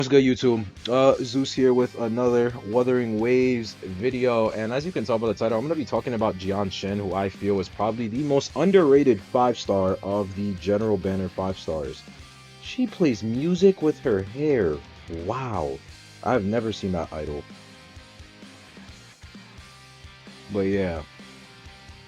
What's good, YouTube? Zeus here with another Wuthering Waves video, and as you can tell by the title, I'm going to be talking about Jianxin, who I feel is probably the most underrated 5-star of the general banner 5 stars. She plays music with her hair. Wow, I've never seen that idol. But yeah,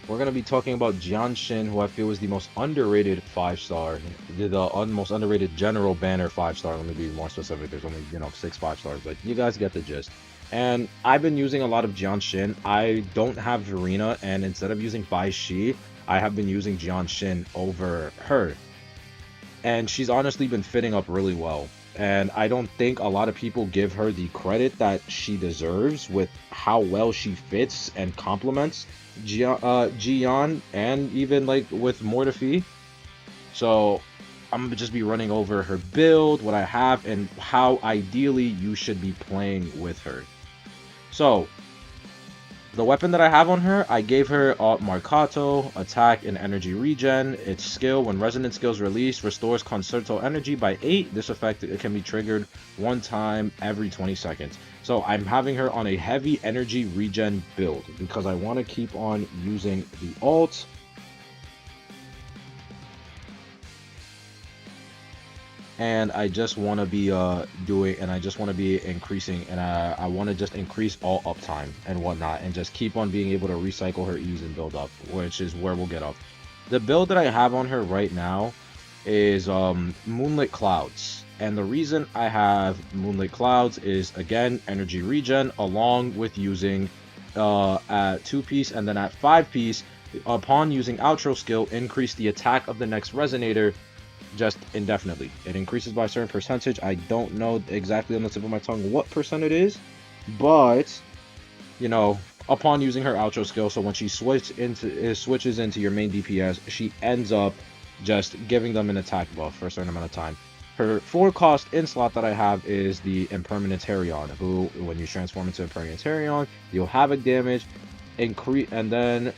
we're going to be talking about Jianxin, who I feel is the most underrated 5-star, the most underrated general banner 5-star. Let me be more specific. There's only, 6 5-stars, but you guys get the gist. And I've been using a lot of Jianxin. I don't have Verena, and instead of using Bai Shi, I have been using Jianxin over her. And she's honestly been fitting up really well. And I don't think a lot of people give her the credit that she deserves with how well she fits and complements Jian, and even like with Mortefi. So I'm gonna just be running over her build, what I have, and how ideally you should be playing with her. So the weapon that I have on her, I gave her Marcato, attack and energy regen. Its skill, when resonant skills released, restores concerto energy by 8. This effect it can be triggered one time every 20 seconds. So I'm having her on a heavy energy regen build because I want to keep on using the alt. And I just want to be increasing, and I want to just increase all uptime and whatnot, and just keep on being able to recycle her ease and build up, which is where we'll get up. The build that I have on her right now is Moonlit Clouds, and the reason I have Moonlit Clouds is, again, energy regen, along with using at 2-piece, and then at 5-piece, upon using outro skill, increase the attack of the next resonator just indefinitely. It increases by a certain percentage. I don't know exactly on the tip of my tongue what percent it is, but upon using her outro skill, so when she switches into your main DPS, she ends up just giving them an attack buff for a certain amount of time. Her 4-cost in-slot that I have is the Impermanentarion, who, when you transform into Impermanentarion, you'll havoc damage, increase, and then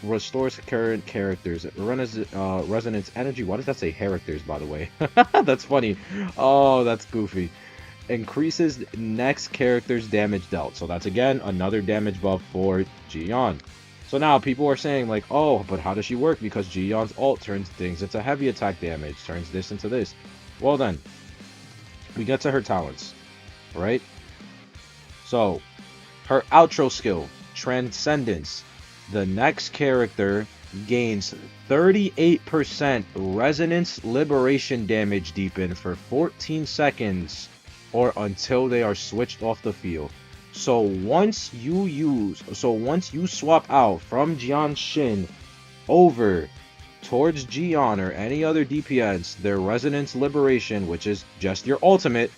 restores current characters. Resonance energy. Why does that say characters, by the way? That's funny. Oh, that's goofy. Increases next character's damage dealt. So that's, again, another damage buff for Jian. So now people are saying, like, oh, but how does she work? Because Jian's ult turns things into heavy attack damage, turns this into this. Well then, we get to her talents, right? So, her outro skill, Transcendence. The next character gains 38% resonance liberation damage deepen for 14 seconds or until they are switched off the field. So once you swap out from Jianxin over towards Jian or any other DPS, their resonance liberation, which is just your ultimate,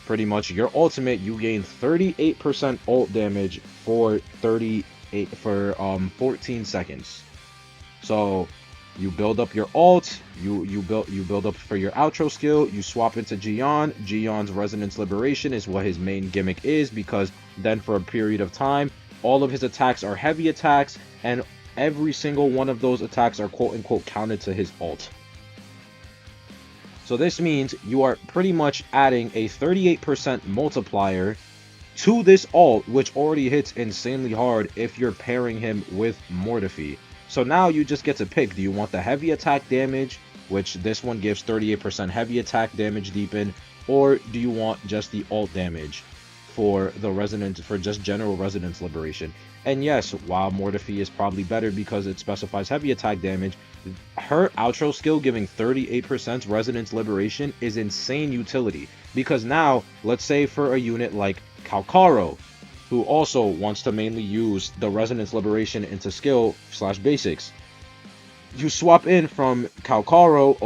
pretty much your ultimate, you gain 38% ult damage for 14 seconds. So you build up your ult, you build up for your outro skill, you swap into Jian. Jian's resonance liberation is what his main gimmick is, because then for a period of time all of his attacks are heavy attacks, and every single one of those attacks are quote-unquote counted to his ult. So this means you are pretty much adding a 38% multiplier to this ult, which already hits insanely hard if you're pairing him with Mortefi. So now you just get to pick, do you want the heavy attack damage, which this one gives 38% heavy attack damage deepen, or do you want just the ult damage for the resonance, for just general resonance liberation? And yes, while Mortefi is probably better because it specifies heavy attack damage, her outro skill giving 38% resonance liberation is insane utility, because now, let's say for a unit like Calcaro, who also wants to mainly use the resonance liberation into skill / basics, you swap in from Calcaro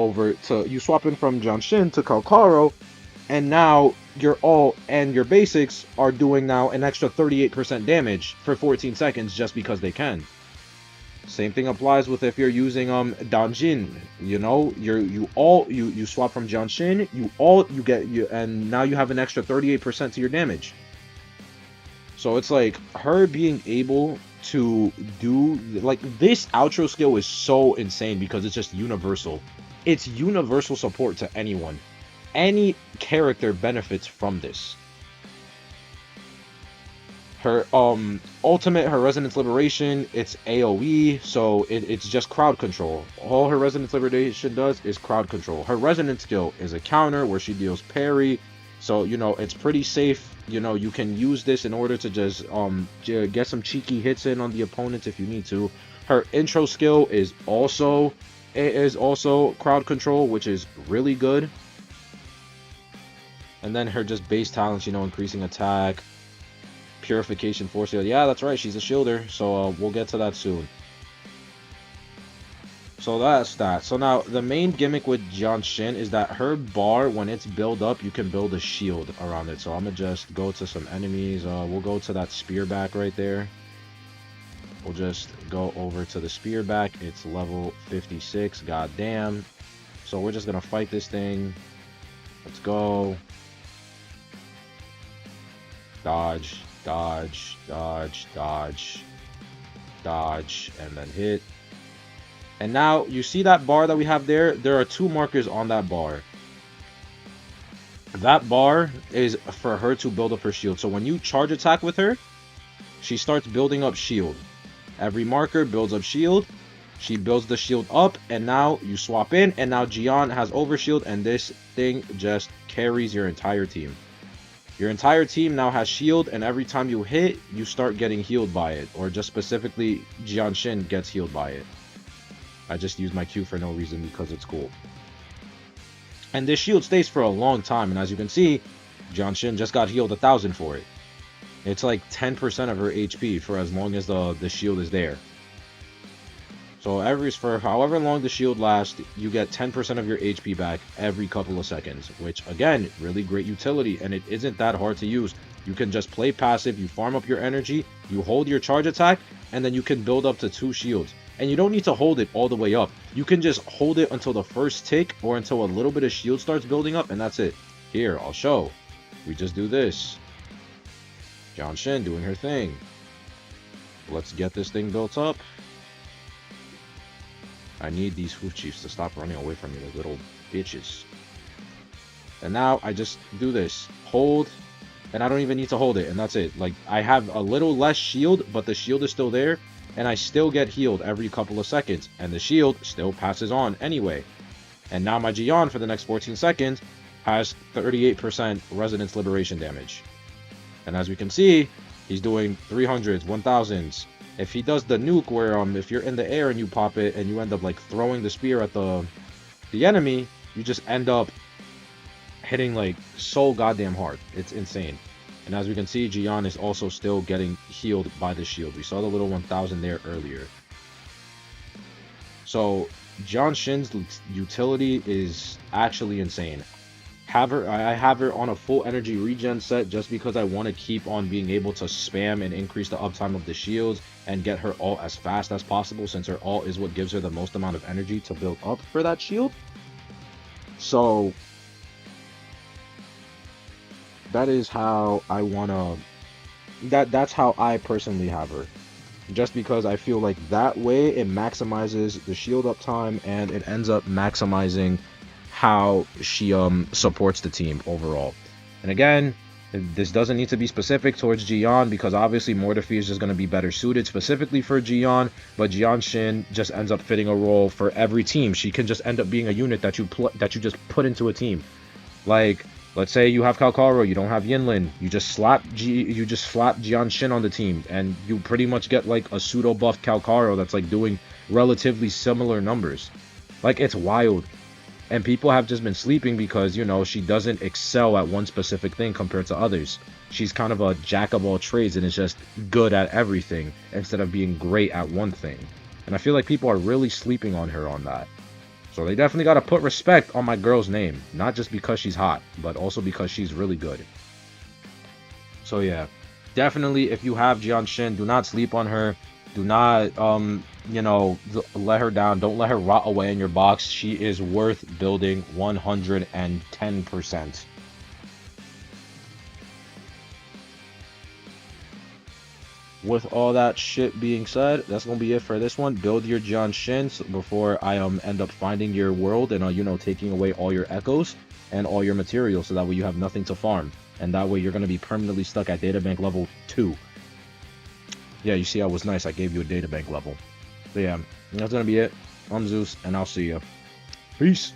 you swap in from Jianxin to Calcaro, and now your ult and your basics are doing now an extra 38% damage for 14 seconds just because they can. Same thing applies with if you're using Danjin. You swap from Jianxin, and now you have an extra 38% to your damage. So it's like her being able to do, like, this outro skill is so insane because it's just universal. It's universal support to anyone. any character benefits from this. Her ultimate, her Resonance Liberation, it's AoE, so it's just crowd control. All her Resonance Liberation does is crowd control. Her Resonance skill is a counter where she deals parry, so you know it's pretty safe. You know, you can use this in order to just get some cheeky hits in on the opponents if you need to. Her intro skill is also crowd control, which is really good. And then her just base talents, you know, increasing attack, purification, force field. Yeah, that's right, she's a shielder, so we'll get to that soon. So that's that. So now the main gimmick with Jianxin is that her bar, when it's built up, you can build a shield around it. So I'm gonna just go to some enemies. We'll go to that spear back right there. We'll just go over to the spear back. It's level 56. God damn. So we're just gonna fight this thing. Let's go. Dodge, dodge, dodge, dodge, dodge, and then hit. And now you see that bar that we have there? There are two markers on that bar. That bar is for her to build up her shield. So when you charge attack with her, she starts building up shield. Every marker builds up shield. She builds the shield up, and now you swap in, and now Jian has overshield, and this thing just carries your entire team. Your entire team now has shield, and every time you hit, you start getting healed by it. Or just specifically, Jianxin gets healed by it. I just used my Q for no reason because it's cool. And this shield stays for a long time, and as you can see, Jianxin just got healed 1,000 for it. It's like 10% of her HP for as long as the shield is there. So for however long the shield lasts, you get 10% of your HP back every couple of seconds, which again, really great utility, and it isn't that hard to use. You can just play passive, you farm up your energy, you hold your charge attack, and then you can build up to 2 shields. And you don't need to hold it all the way up. You can just hold it until the first tick or until a little bit of shield starts building up, and that's it. Here, I'll show. We just do this. Jianxin doing her thing. Let's get this thing built up. I need these hoof chiefs to stop running away from me like little bitches. And now I just do this. Hold. And I don't even need to hold it. And that's it. Like, I have a little less shield, but the shield is still there. And I still get healed every couple of seconds. And the shield still passes on anyway. And now my Jian for the next 14 seconds has 38% resonance liberation damage. And as we can see, he's doing 300s, 1000s. If he does the nuke where if you're in the air and you pop it and you end up like throwing the spear at the enemy, you just end up hitting like so goddamn hard. It's insane. And as we can see, Jian is also still getting healed by the shield. We saw the little 1000 there earlier. So Jianxin's utility is actually insane. I have her on a full energy regen set just because I want to keep on being able to spam and increase the uptime of the shields and get her ult as fast as possible, since her ult is what gives her the most amount of energy to build up for that shield. So that is how I wanna that's how I personally have her. Just because I feel like that way it maximizes the shield uptime and it ends up maximizing how she supports the team overall. And again, this doesn't need to be specific towards Jian, because obviously Mortafee is just going to be better suited specifically for Jian, but Jianxin just ends up fitting a role for every team. She can just end up being a unit that you just put into a team. Like, let's say you have Kalkaro, you don't have Yinlin, you just slap Jianxin on the team, and you pretty much get like a pseudo buff Kalkaro that's like doing relatively similar numbers. Like, it's wild. And people have just been sleeping because, you know, she doesn't excel at one specific thing compared to others. She's kind of a jack of all trades and is just good at everything instead of being great at one thing. And I feel like people are really sleeping on her on that. So they definitely got to put respect on my girl's name. Not just because she's hot, but also because she's really good. So yeah, definitely if you have Jianxin, do not sleep on her. Do not, you know, let her down. Don't let her rot away in your box. She is worth building 110%. With all that shit being said, that's gonna be it for this one. Build your Jianxin before I end up finding your world and you know, taking away all your echoes. and all your materials, so that way you have nothing to farm. And that way you're going to be permanently stuck at databank level 2. Yeah, you see I was nice. I gave you a databank level. But yeah, that's going to be it. I'm Zeus, and I'll see you. Peace.